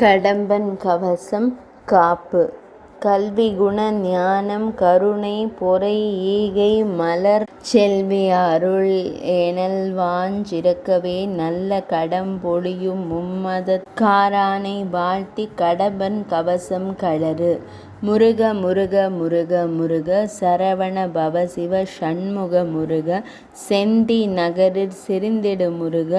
கடம்பன் கவசம் காப்பு. கல்வி குண ஞானம் கருணை பொறை ஈகை மலர் செல்வி அருள் எனல்வாஞ் சிறக்கவே நல்ல கடம் பொழியும் மும்மதத் காரானை வாழ்த்திக் கடம்பன் கவசம் களறு. முருக முருக முருக முருக சரவண பவசிவ ஷண்முக முருக செந்தி நகரிற் செறிந்திடு முருக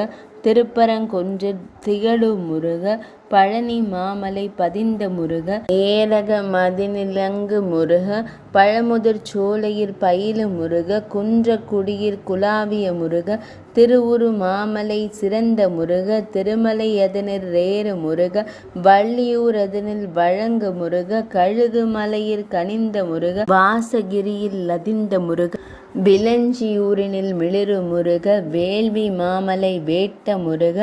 திருப்பரங்குன்றிற் திகழு முருக பழனி மாமலை பதிந்த முருக ஏரக மதினிலங்கு முருக பழமுதிர் சோலையிற் பயிலு முருக குன்றக் குடியிற் குலாவிய முருக திருவுரு மாமலை சிறந்த முருக திருமலை யதனிற் ரேறு முருக வள்ளியூர் அதனில் வழங்கு முருக கழுகு மலையிற் கனிந்த முருக வாசகிரியில் லதிந்த முருக விளஞ்சியூரினில் மிளிரு முருக வேள்வி மாமலை வேட்ட முருக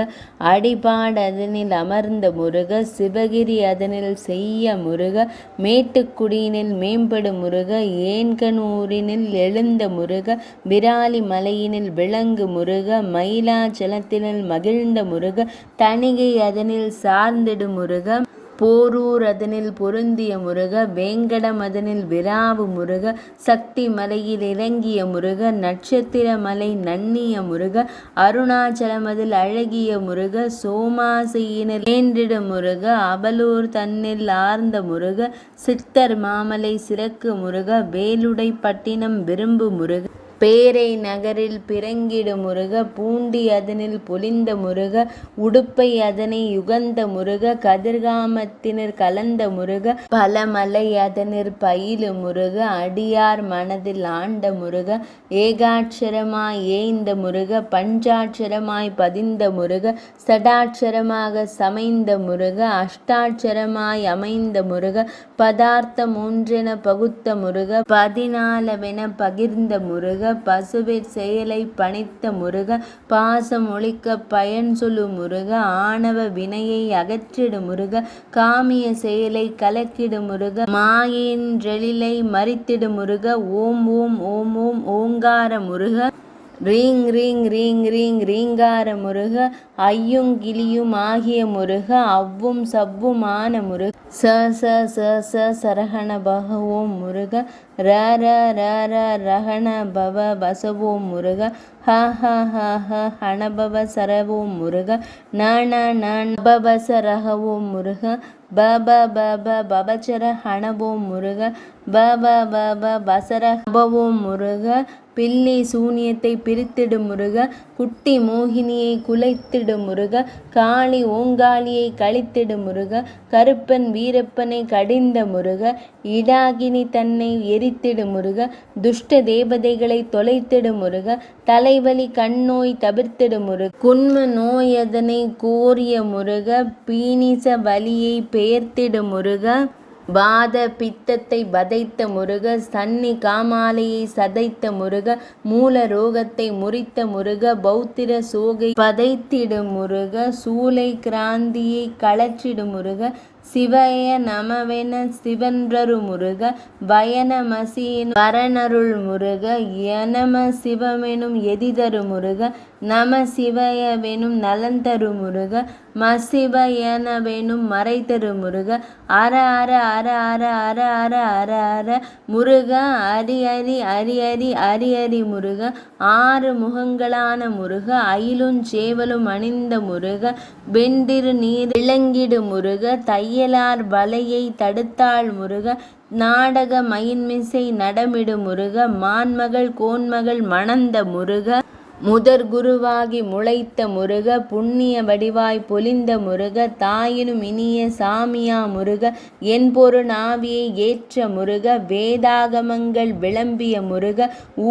அடிபாடு அதனில் அமர்ந்த முருக சிவகிரி அதனில் செய்ய முருக மேட்டுக்குடியினில் மேம்படு முருக ஏன்கனூரினில் எழுந்த முருக விராலி மலையினில் விளங்கு முருக மயிலாச்சலத்தினில் மகிழ்ந்த முருக தணிகை அதனில் சார்ந்திடு முருக போரூர் அதனில் பொருந்திய முருக வேங்கடம் அதனில் விராவு முருக சக்தி மலையில் இறங்கிய முருக நட்சத்திர மலை நன்னிய முருக அருணாச்சலமதில் அழகிய முருக சோமாசியினில் ஏன்றிடு முருக அபலூர் தன்னில் ஆர்ந்த முருக சித்தர் மாமலை சிறக்கு முருக வேலுடை பட்டினம் விரும்பு முருக பேரை நகரில் பிறங்கிடு முருக பூண்டி அதனில் பொலிந்த முருக உடுப்பை அதனை யுகந்த முருக கதிர்காமத்தினிற் கலந்த முருக பலமலை அதனிற் பயிலு முருக அடியார் மனதில் ஆண்ட முருக ஏகாட்சரமாய் ஏய்ந்த முருக பஞ்சாட்சரமாய் பதிந்த முருக சடாட்சரமாக சமைந்த முருக அஷ்டாட்சரமாய் அமைந்த முருக பதார்த்தம் ஒன்றென பகுத்த முருக 14 பகிர்ந்த முருக பசுவிற் செயலை பணித்த முருக பாசம் ஒழிக்க பயன் சொல்லு முருக ஆணவ வினையை அகற்றிடு முருக காமிய செயலை கலக்கிடு முருக மாயின்றெழிலை மறித்திடு முருக ஓம் ஓம் ஓம் ஓம் ஓங்கார முருக ரீங் ரீங் ரீங் ரீங் ரீங்கார முருக ஐயும் கிளியும் ஆகிய முருக அவ்வும் சவ்வும் ஆன முருக ச ச ச ச சரஹண பகவோம் முருக ர ர ர ர ரஹண பவ பசவோம் முருக ஹ ஹ ஹ ஹ ஹணபவ சரவோம் முருக ந ந ந பவச ரஹவோம் முருக ப ப ப ப பவச்சர ஹணவோம் முருக ப ப ப ப பசர ஹபவோம் முருக பில்லி சூனியத்தை பிரித்திடு முருக குட்டி மோகினியை குலைத்திடு முருக காளி ஓங்காளியை கழித்திடு முருக கருப்பன் வீரப்பனை கடிந்த முருக இடாகினி தன்னை எரித்திடு முருக துஷ்ட தேவதைகளை தொலைத்திடு முருக தலைவலி கண்ணோய் தவிர்த்திடு முருக குன்ம நோயதனை கோரிய முருக பீனிச வலியை பெயர்த்திடு முருக வாத பித்தத்தை வதைத்த முருக சன்னி காமாலையை சதைத்த முருக மூல ரோகத்தை முறித்த முருக பௌத்திர சோகை பதைத்திடு முருக சூலை கிராந்தியை களற்றிடு முருக சிவய நமவென சிவன்றரு முருக பயனமசியின் வரணருள் முருக யனம சிவமெனும் எதிதரு முருக நம சிவயவெனும் நலந்தரு முருக மசிவயனவெனும் மறைதரு முருக அர அர அர அர அர அர அர அர முருக அரி அரி அரி அரி அரி அரி முருக 6 முகங்களான முருக அயிலுஞ் சேவலும் அணிந்த முருக வெண்டிரு நீர் விளங்கிடு முருக தையலார் வலையை தடுத்தாள் முருக நாடக மயின்மிசை நடமிடு முருக மான்மகள் கோன்மகள் மணந்த முருக முதற் குருவாகி முளைத்த முருக புண்ணிய வடிவாய் பொலிந்த முருக தாயினும் இனிய சாமியா முருக என்பொரு நாவியை ஏற்ற முருக வேதாகமங்கள் விளம்பிய முருக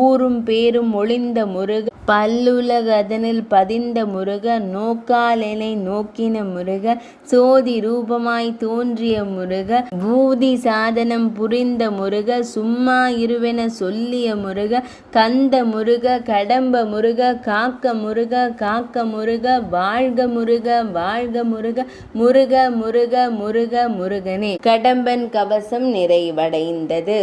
ஊரும் பேரும் ஒளிந்த முருக பல்லுலக அதனில் பதிந்த முருக நோக்காலெனை நோக்கின முருக சோதி ரூபமாய் தோன்றிய முருக பூதி சாதனம் புரிந்த முருக சும்மா இருவென சொல்லிய முருக கந்த முருக கடம்ப முருக காக்க முருக காக்க முருக வாழ்க முருக வாழ்க முருக முருக முருக முருக முருகனே. கடம்பன் கவசம் நிறைவடைந்தது.